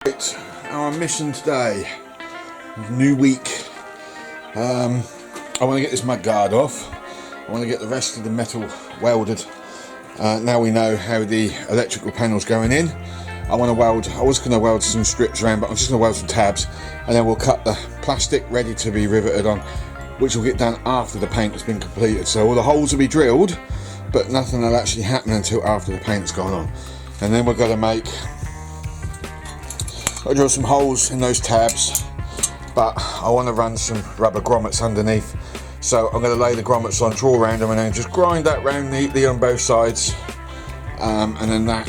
Right, our mission today, new week. I want to get this mud guard off. I want to get the rest of the metal welded. Now we know how the electrical panel's going in. I was going to weld some strips around, but I'm just going to weld some tabs, and then we'll cut the plastic ready to be riveted on, which will get done after the paint has been completed. So all the holes will be drilled, but nothing will actually happen until after the paint's gone on. And then we're going to I'll drill some holes in those tabs, but I want to run some rubber grommets underneath. So I'm going to lay the grommets on, draw around them, and then just grind that round neatly on both sides. And then that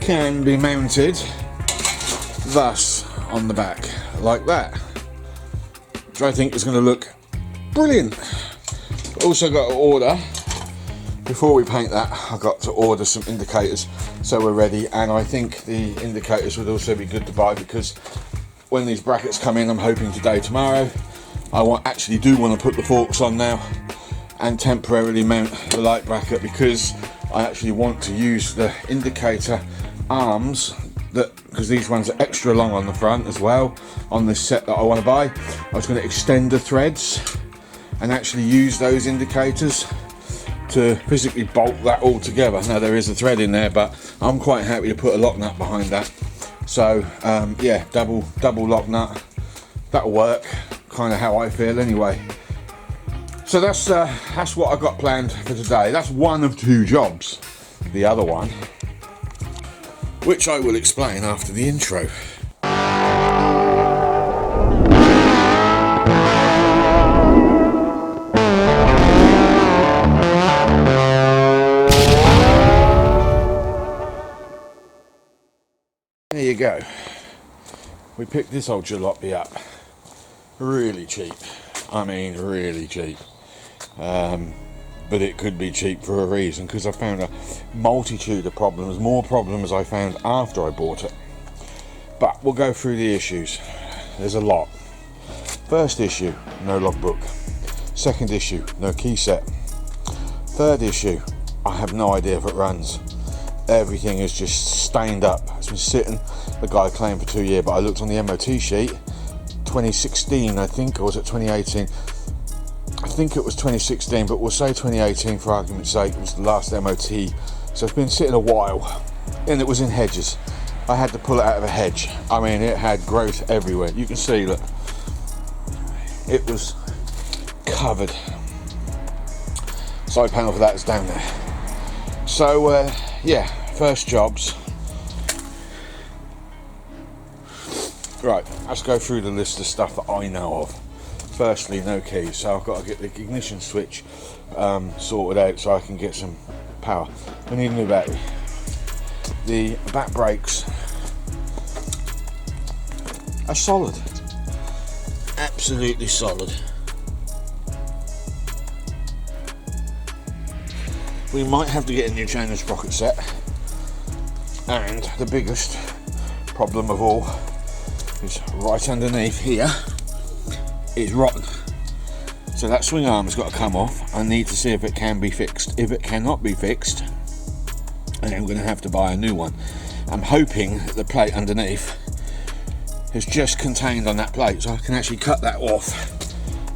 can be mounted thus on the back, like that. Which I think is going to look brilliant. Also got to order, before we paint that, I've got to order some indicators so we're ready, and I think the indicators would also be good to buy, because when these brackets come in, I'm hoping today, tomorrow, I actually do want to put the forks on now and temporarily mount the light bracket, because I actually want to use the indicator arms, because these ones are extra long on the front as well on this set that I want to buy. I was going to extend the threads and actually use those indicators to physically bolt that all together. Now there is a thread in there, but I'm quite happy to put a lock nut behind that. So yeah, double lock nut, that'll work, kind of how I feel anyway. So that's what I've got planned for today. That's one of two jobs. The other one, which I will explain after the intro. There you go. We picked this old jalopy up. Really cheap. I mean, really cheap. But it could be cheap for a reason, because I found a multitude of problems, more problems I found after I bought it. But we'll go through the issues. There's a lot. First issue, no logbook. Second issue, no key set. Third issue, I have no idea if it runs. Everything is just stained up. It's been sitting, the guy claimed for 2 years, but I looked on the MOT sheet, 2016 I think, or was it 2018? I think it was 2016, but we'll say 2018 for argument's sake. It was the last MOT, so it's been sitting a while, and it was in hedges. I had to pull it out of a hedge. I mean, it had growth everywhere. You can see that it was covered. Side panel for that is down there. So yeah, first jobs. Right, let's go through the list of stuff that I know of. Firstly, no keys, so I've got to get the ignition switch sorted out so I can get some power. We need a new battery. The back brakes are solid, absolutely solid. We might have to get a new chain and sprocket set, and the biggest problem of all is right underneath here is rotten. So that swing arm has got to come off. I need to see if it can be fixed. If it cannot be fixed, then I'm going to have to buy a new one. I'm hoping that the plate underneath is just contained on that plate, so I can actually cut that off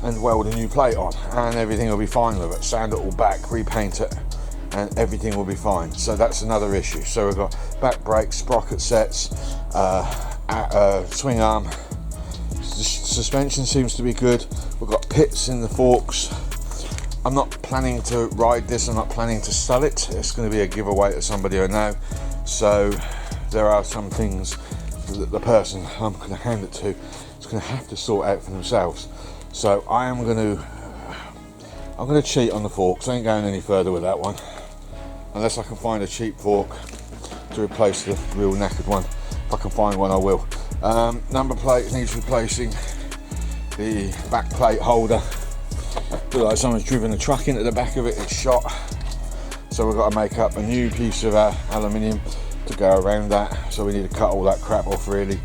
and weld a new plate on, and everything will be fine with it. Sand it all back, repaint it, and everything will be fine. So that's another issue. So we've got back brakes, sprocket sets, swing arm. The suspension seems to be good. We've got pits in the forks. I'm not planning to ride this. I'm not planning to sell it. It's going to be a giveaway to somebody I know. So there are some things that the person I'm going to hand it to is going to have to sort out for themselves. So I'm going to cheat on the forks. I ain't going any further with that one unless I can find a cheap fork to replace the real knackered one. If I can find one, I will. Number plate needs replacing. The back plate holder, looks like someone's driven a truck into the back of it. It's shot, so we've got to make up a new piece of aluminium to go around that. So we need to cut all that crap off really,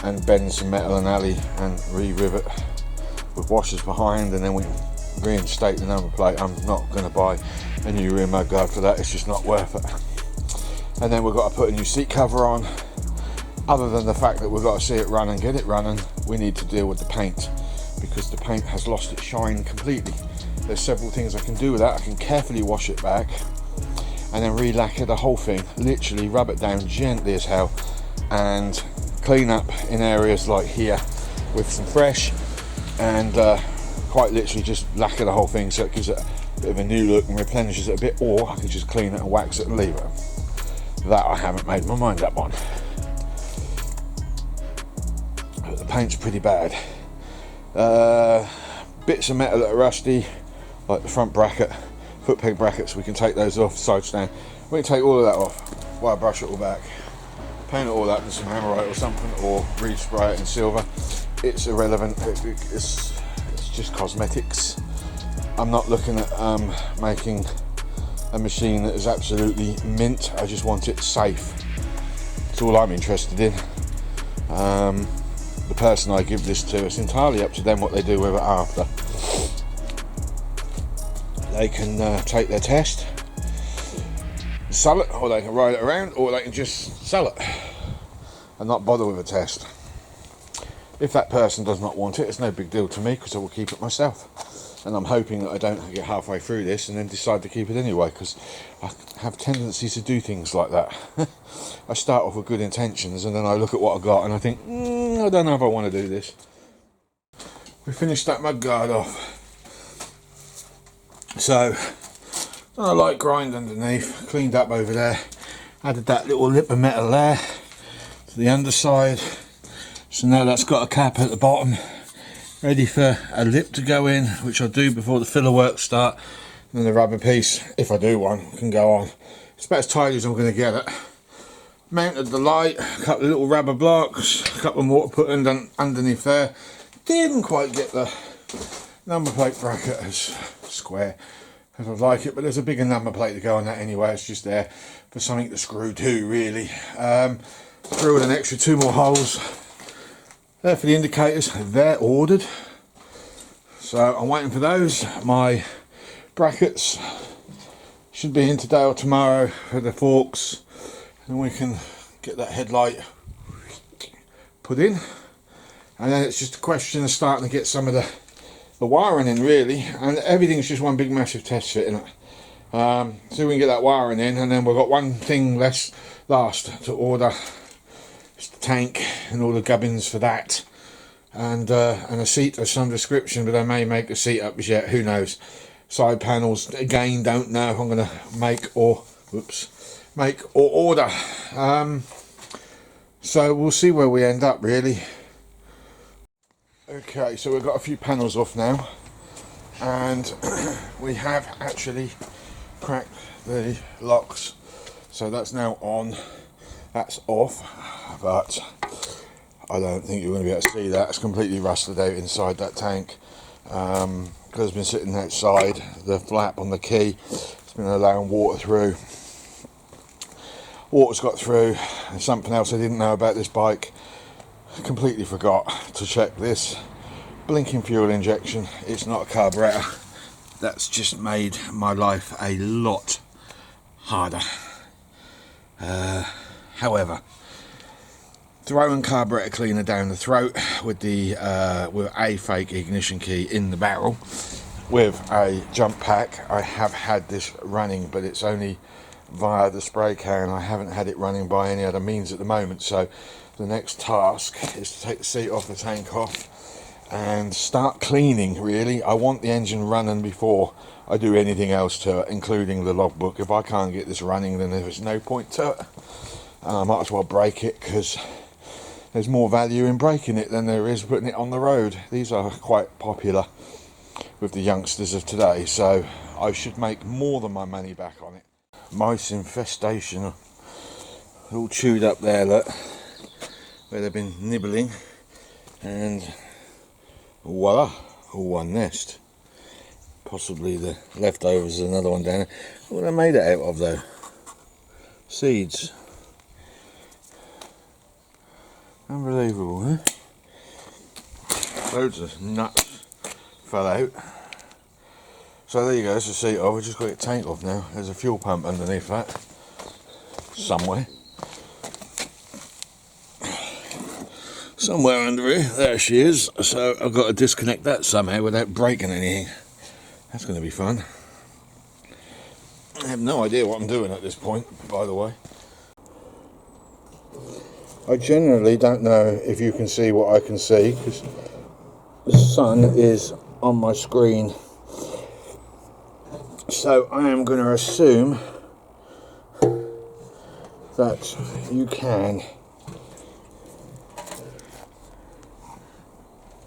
and bend some metal and alley and re-rivet with washers behind, and then we reinstate the number plate. I'm not going to buy a new rear mudguard for that. It's just not worth it. And then we've got to put a new seat cover on, Other than the fact that we've got to see it run and get it running, we need to deal with the paint, because the paint has lost its shine completely. There's several things I can do with that. I can carefully wash it back and then re-lacquer the whole thing, literally rub it down gently as hell and clean up in areas like here with some fresh, and quite literally just lacquer the whole thing so it gives it a bit of a new look and replenishes it a bit, or I can just clean it and wax it and leave it. That I haven't made my mind up on. But the paint's pretty bad. Bits of metal that are rusty, like the front bracket, foot peg brackets, we can take those off, side stand. We can take all of that off while I brush it all back. Paint it all up with some hammerite or something, or respray it in silver. It's irrelevant, it's just cosmetics. I'm not looking at making a machine that is absolutely mint. I just want it safe. That's all I'm interested in. The person I give this to, it's entirely up to them what they do with it after. They can take their test, sell it, or they can ride it around, or they can just sell it and not bother with a test. If that person does not want it, it's no big deal to me, because I will keep it myself. And I'm hoping that I don't get halfway through this and then decide to keep it anyway, because I have tendencies to do things like that. I start off with good intentions and then I look at what I got and I think, I don't know if I want to do this. We finished that mud guard off. So, done a light grind underneath, cleaned up over there, added that little lip of metal there to the underside. So now that's got a cap at the bottom, ready for a lip to go in, which I'll do before the filler works start. And then the rubber piece, if I do one, can go on. It's about as tidy as I'm going to get it. Mounted the light, a couple of little rubber blocks, a couple of mortar put underneath there. Didn't quite get the number plate bracket as square as I'd like it, but there's a bigger number plate to go on that anyway. It's just there for something to screw to, really. Threw in an extra 2 more holes there for the indicators. They're ordered, so I'm waiting for those. My brackets should be in today or tomorrow for the forks, and we can get that headlight put in, and then it's just a question of starting to get some of the wiring in, really, and everything's just one big massive test fit in it. So we can get that wiring in, and then we've got one thing last to order. It's the tank and all the gubbins for that, and a seat of some description, but I may make a seat up as yet, who knows. Side panels, again, don't know if I'm going to make or order. So we'll see where we end up, really. Okay, so we've got a few panels off now, and we have actually cracked the locks, so that's now on. That's off, but I don't think you're going to be able to see that. It's completely rusted out inside that tank, because it's been sitting outside. The flap on the key, it's been allowing water through. Water's got through. And something else I didn't know about this bike, I completely forgot to check this blinking fuel injection. It's not a carburetor. That's just made my life a lot harder. However, throwing carburetor cleaner down the throat with with a fake ignition key in the barrel with a jump pack. I have had this running, but it's only via the spray can. I haven't had it running by any other means at the moment, so the next task is to take the seat off, the tank off, and start cleaning, really. I want the engine running before I do anything else to it, including the logbook. If I can't get this running, then there's no point to it. I might as well break it, because there's more value in breaking it than there is putting it on the road. These are quite popular with the youngsters of today, so I should make more than my money back on it. Mice infestation, all chewed up there, look, where they've been nibbling, and voila, all one nest. Possibly the leftovers of another one down there. What are they made it out of, though? Seeds. Unbelievable, huh? Loads of nuts fell out. So there you go, it's the seat off. We've just got to get the tank off now. There's a fuel pump underneath that somewhere. somewhere under here. There she is. So I've got to disconnect that somehow without breaking anything. That's going to be fun. I have no idea what I'm doing at this point, by the way. I generally don't know if you can see what I can see because the sun is on my screen. So I am going to assume that you can.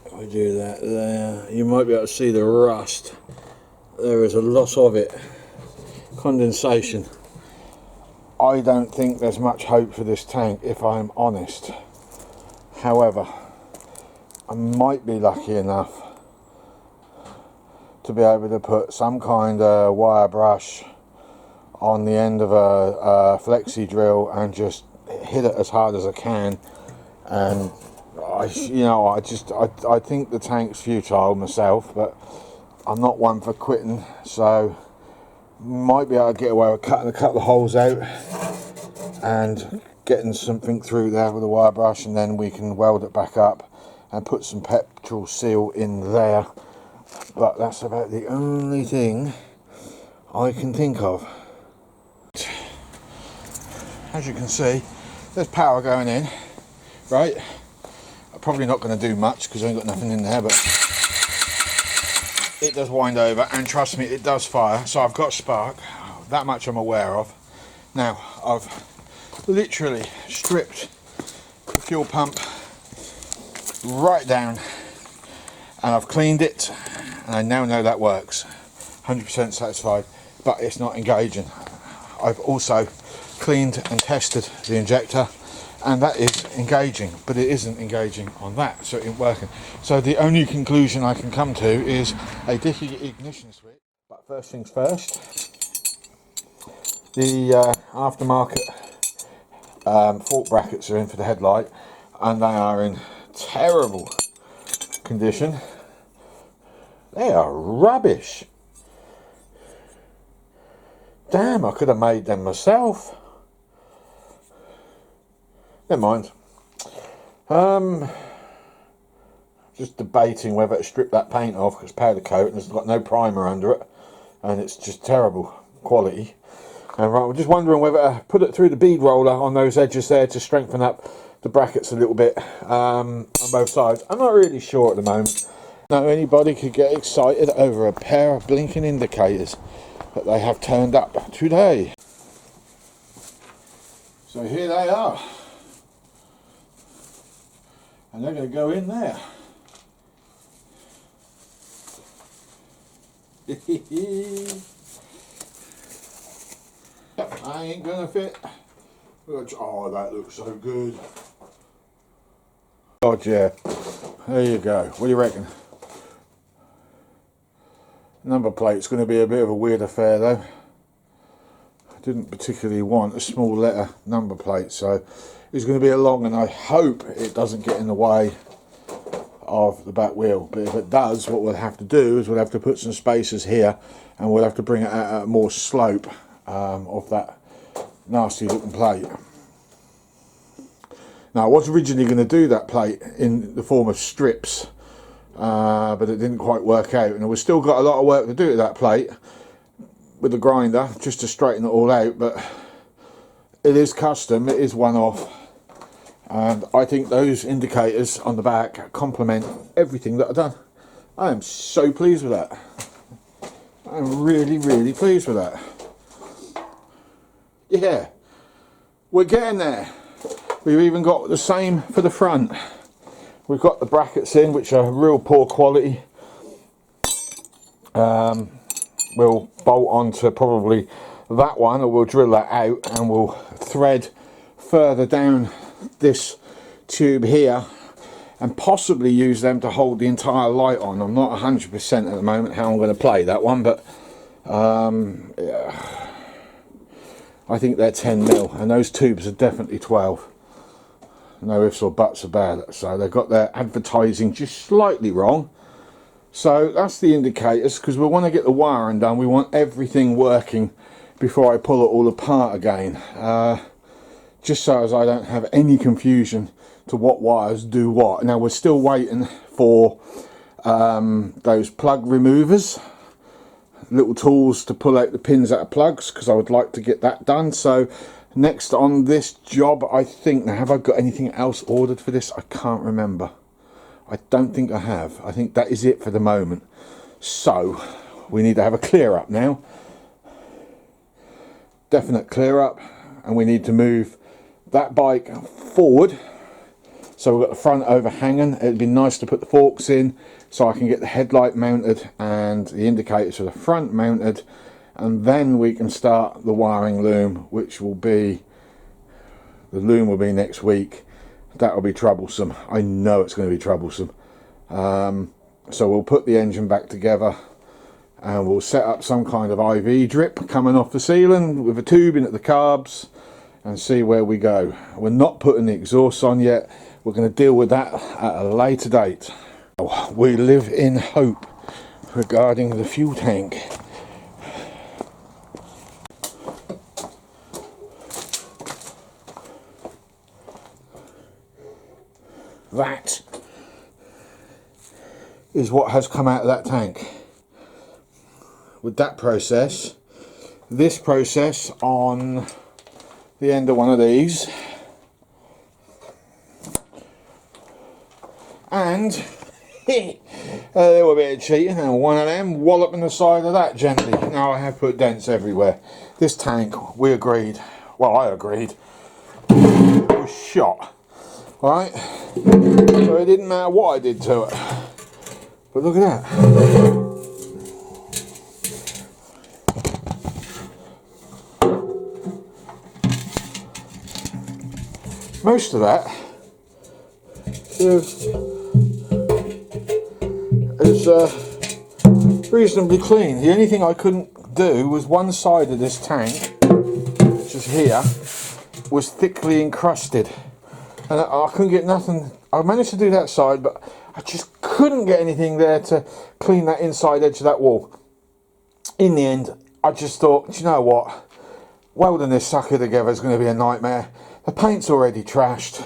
If I do that there, you might be able to see the rust. There is a lot of it. Condensation. I don't think there's much hope for this tank, if I'm honest. However, I might be lucky enough to be able to put some kind of wire brush on the end of a flexi drill and just hit it as hard as I can. And I think the tank's futile myself, but I'm not one for quitting, so might be able to get away with cutting a couple of holes out and getting something through there with a wire brush, and then we can weld it back up and put some petrol seal in there. But that's about the only thing I can think of. As you can see, there's power going in, right? I'm probably not going to do much because I ain't got nothing in there, but it does wind over, and trust me, it does fire. So I've got spark, that much I'm aware of. Now I've literally stripped the fuel pump right down and I've cleaned it, and I now know that works. 100% satisfied, but it's not engaging. I've also cleaned and tested the injector, and that is engaging, but it isn't engaging on that, so it ain't working. So the only conclusion I can come to is a dicky ignition switch. But first things first, the aftermarket fork brackets are in for the headlight, and they are in terrible condition. They are rubbish. Damn, I could have made them myself. Never mind. Just debating whether to strip that paint off because it's powder coat and it's got no primer under it, and it's just terrible quality. And right, we're just wondering whether to put it through the bead roller on those edges there to strengthen up the brackets a little bit on both sides. I'm not really sure at the moment. Now anybody could get excited over a pair of blinking indicators that they have turned up today. So here they are. And they're going to go in there. I ain't going to fit. Oh, that looks so good. God, yeah. There you go. What do you reckon? Number plate's going to be a bit of a weird affair though. I didn't particularly want a small letter number plate, so it's going to be a long, and I hope it doesn't get in the way of the back wheel. But if it does, what we'll have to do is we'll have to put some spacers here, and we'll have to bring it out at more slope of that nasty looking plate. Now I was originally going to do that plate in the form of strips, but it didn't quite work out, and we've still got a lot of work to do to that plate with the grinder just to straighten it all out. But it is custom, it is one-off, and I think those indicators on the back complement everything that I've done. I am so pleased with that. I'm really pleased with that. Yeah, we're getting there. We've even got the same for the front. We've got the brackets in, which are real poor quality. We'll bolt onto probably that one, or we'll drill that out and we'll thread further down this tube here and possibly use them to hold the entire light on. I'm not 100% at the moment how I'm going to play that one, but yeah, I think they're 10mm, and those tubes are definitely 12. No ifs or buts about it. So they've got their advertising just slightly wrong. So that's the indicators, because we want to get the wiring done. We want everything working before I pull it all apart again, just so as I don't have any confusion to what wires do what. Now we're still waiting for those plug removers, little tools to pull out the pins out of plugs, because I would like to get that done. So next on this job, I think, now have I got anything else ordered for this? I can't remember. I don't think I have. I think that is it for the moment. So we need to have a clear up now, definite clear up, and we need to move that bike forward. So we've got the front overhanging. It'd be nice to put the forks in so I can get the headlight mounted and the indicators for the front mounted, and then we can start the wiring loom, which will be, the loom will be next week. That will be troublesome. I know it's going to be troublesome. So we'll put the engine back together and we'll set up some kind of IV drip coming off the ceiling with a tube in at the carbs and see where we go. We're not putting the exhaust on yet. We're going to deal with that at a later date. We live in hope regarding the fuel tank. That is what has come out of that tank. With that process, this process on the end of one of these, and a little bit of cheating, and one of them walloping the side of that gently. Now I have put dents everywhere. This tank, we agreed, well I agreed, was shot. Right, so it didn't matter what I did to it. But look at that. Most of that is reasonably clean. The only thing I couldn't do was one side of this tank, which is here, was thickly encrusted. And I couldn't get nothing. I managed to do that side, but I just couldn't get anything there to clean that inside edge of that wall. In the end, I just thought, do you know what? Welding this sucker together is going to be a nightmare. The paint's already trashed.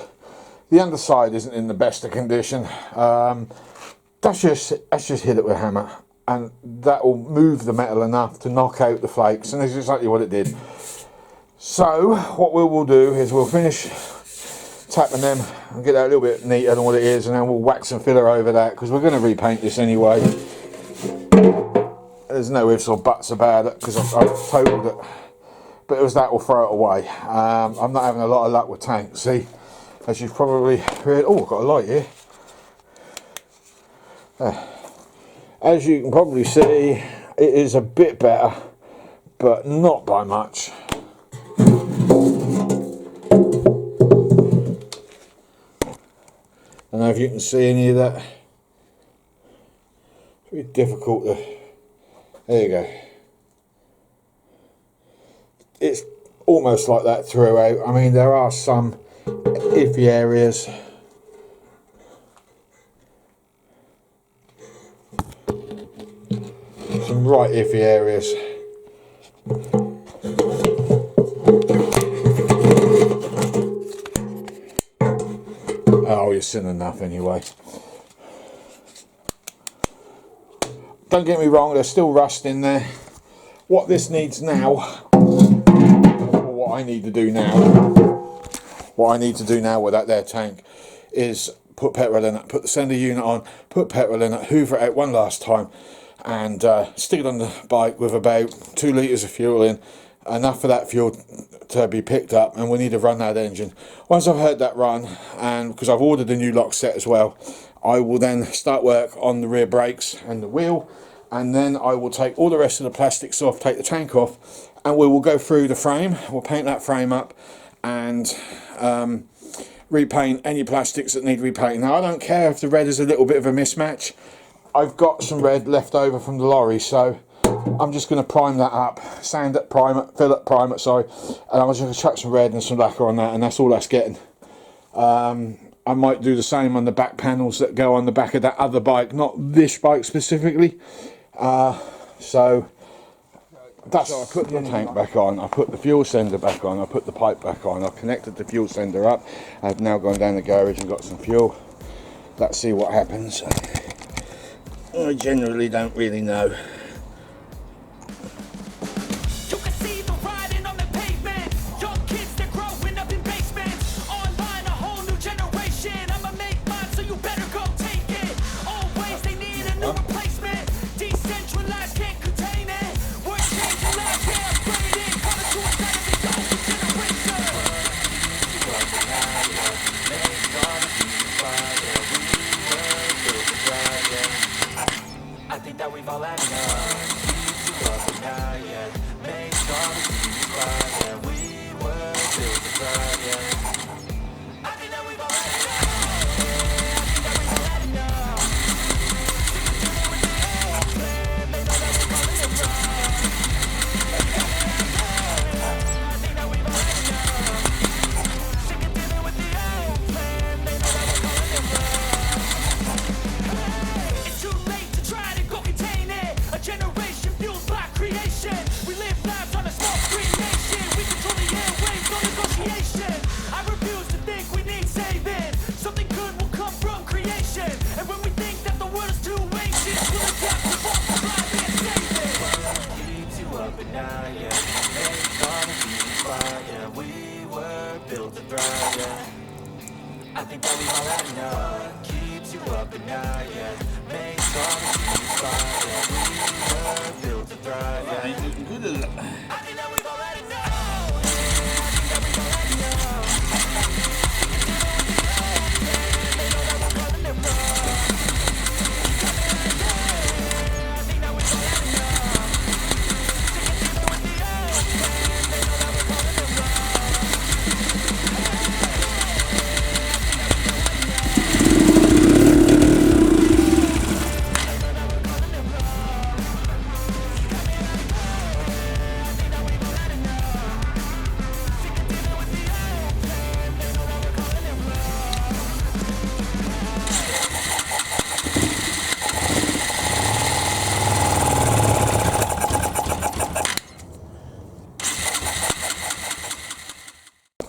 The underside isn't in the best of condition. Let's just hit it with a hammer, and that will move the metal enough to knock out the flakes, and that's exactly what it did. So what we will do is we'll finish tapping them and get that a little bit neater than what it is, and then we'll wax and filler over that, because we're going to repaint this anyway. There's no ifs or buts about it, because I've totaled it, but it was that, we'll throw it away. I'm not having a lot of luck with tanks, see, as you've probably heard. Oh, I've got a light here. As you can probably see, it is a bit better, but not by much. I don't know if you can see any of that. It's very difficult to... There you go. It's almost like that throughout. I mean, there are some iffy areas. Some right iffy areas. Oh, you've seen enough anyway. Don't get me wrong, there's still rust in there. What this needs now, or what I need to do now with that there tank, is put petrol in it, put the sender unit on, put petrol in it, hoover it out one last time, and stick it on the bike with about 2 litres of fuel in, enough for that fuel to be picked up, and we need to run that engine. Once I've heard that run, and because I've ordered a new lock set as well, I will then start work on the rear brakes and the wheel, and then I will take all the rest of the plastics off, take the tank off, and we will go through the frame. We'll paint that frame up and repaint any plastics that need repainting. Now I don't care if the red is a little bit of a mismatch. I've got some red left over from the lorry, so I'm just going to prime that up, sand it, prime it, fill it, prime it, sorry, and I'm just going to chuck some red and some lacquer on that, and that's all that's getting. I might do the same on the back panels that go on the back of that other bike, not this bike specifically. So So I put the tank back on, I put the fuel sender back on, I put the pipe back on, I connected the fuel sender up. I've now gone down the garage and got some fuel. Let's see what happens. I generally don't really know.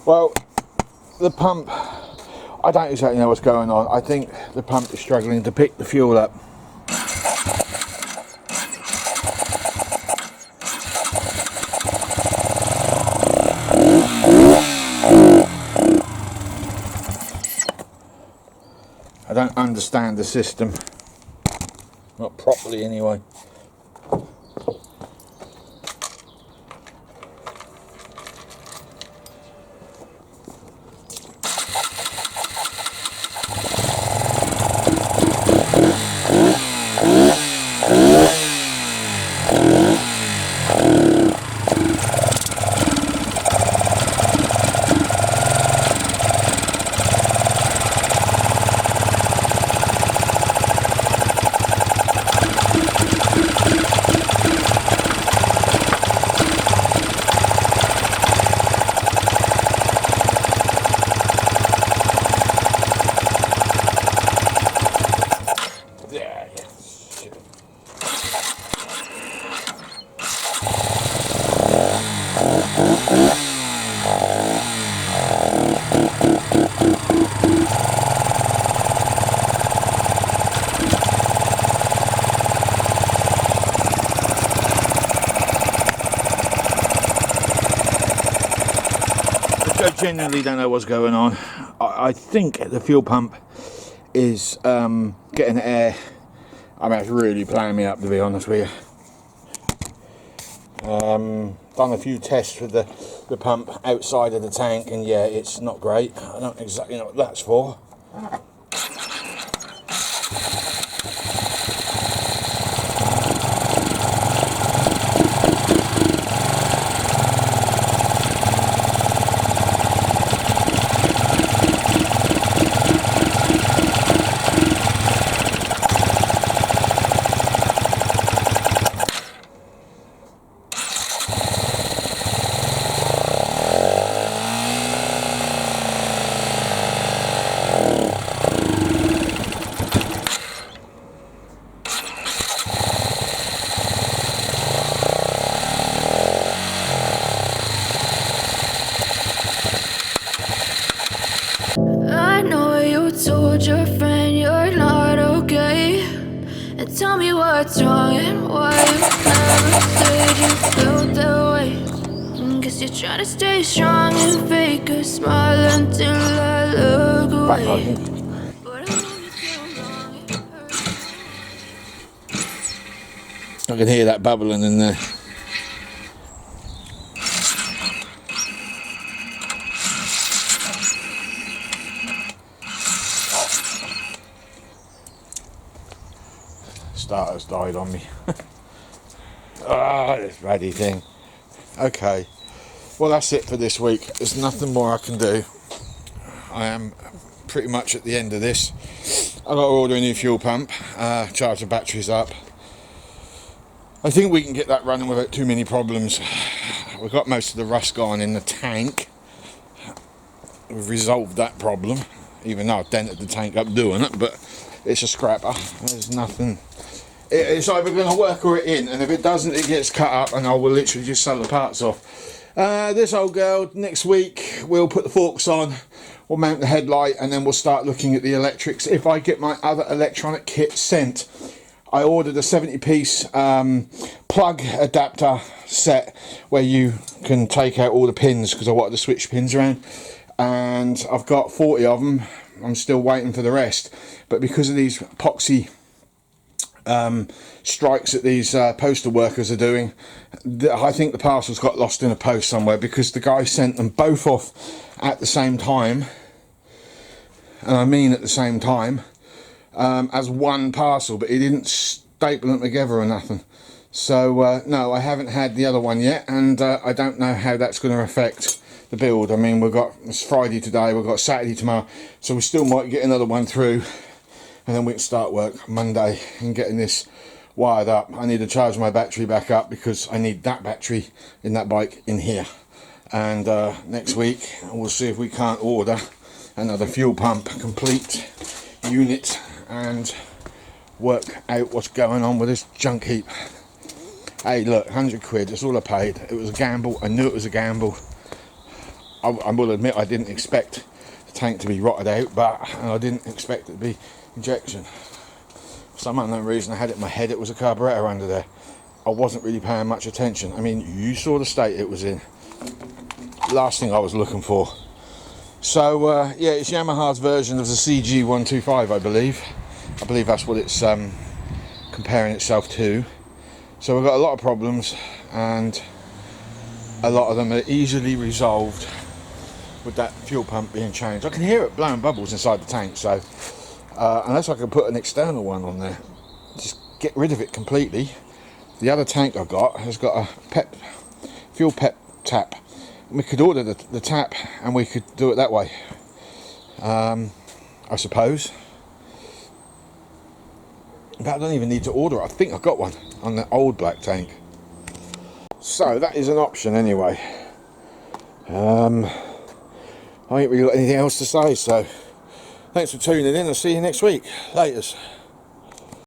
Well, the pump, I don't exactly know what's going on. I think the pump is struggling to pick the fuel up. I don't understand the system, not properly anyway. I genuinely don't know what's going on. I think the fuel pump is getting air. I mean, it's really playing me up, to be honest with you. Done a few tests with the pump outside of the tank, and yeah, it's not great. I don't exactly know what that's for. Tell me what's wrong and why you never said you felt that way. Guess you're trying to stay strong and fake a smile until I look away. But I love you too long, it hurts. I can hear that bubbling in there. Starter's died on me. This ratty thing. Okay, well that's it for this week. There's nothing more I can do. I am pretty much at the end of this. I've got to order a new fuel pump, charge the batteries up. I think we can get that running without too many problems. We've got most of the rust gone in the tank. We've resolved that problem, even though I've dented the tank up doing it, but it's a scrapper. There's nothing. It's either going to work or it in, and if it doesn't, it gets cut up and I will literally just sell the parts off. This old girl, next week we'll put the forks on, we'll mount the headlight, and then we'll start looking at the electrics. If I get my other electronic kit sent, I ordered a 70-piece plug adapter set where you can take out all the pins, because I wanted to switch pins around, and I've got 40 of them. I'm still waiting for the rest, but because of these epoxy strikes that these postal workers are doing, I think the parcels got lost in a post somewhere, because the guy sent them both off at the same time, and I mean at the same time, as one parcel, but he didn't staple them together or nothing. So no, I haven't had the other one yet, and I don't know how that's going to affect the build. I mean, it's Friday today, we've got Saturday tomorrow, so we still might get another one through, and then we can start work Monday and getting this wired up. I need to charge my battery back up, because I need that battery in that bike in here. And next week we'll see if we can't order another fuel pump complete unit and work out what's going on with this junk heap. Hey look, 100 quid, that's all I paid. It was a gamble. I knew it was a gamble. I will admit I didn't expect the tank to be rotted out, but I didn't expect it to be injection. For some unknown reason I had it in my head it was a carburettor under there. I wasn't really paying much attention. I mean, you saw the state it was in. Last thing I was looking for. So yeah, it's Yamaha's version of the CG125, I believe. I believe that's what it's comparing itself to. So we've got a lot of problems, and a lot of them are easily resolved with that fuel pump being changed. I can hear it blowing bubbles inside the tank, so unless I can put an external one on there, just get rid of it completely. The other tank I've got has got a fuel pep tap. We could order the tap and we could do it that way, I suppose. But I don't even need to order it. I think I've got one on the old black tank. So that is an option anyway. I ain't really got anything else to say, so thanks for tuning in. I'll see you next week. Laters.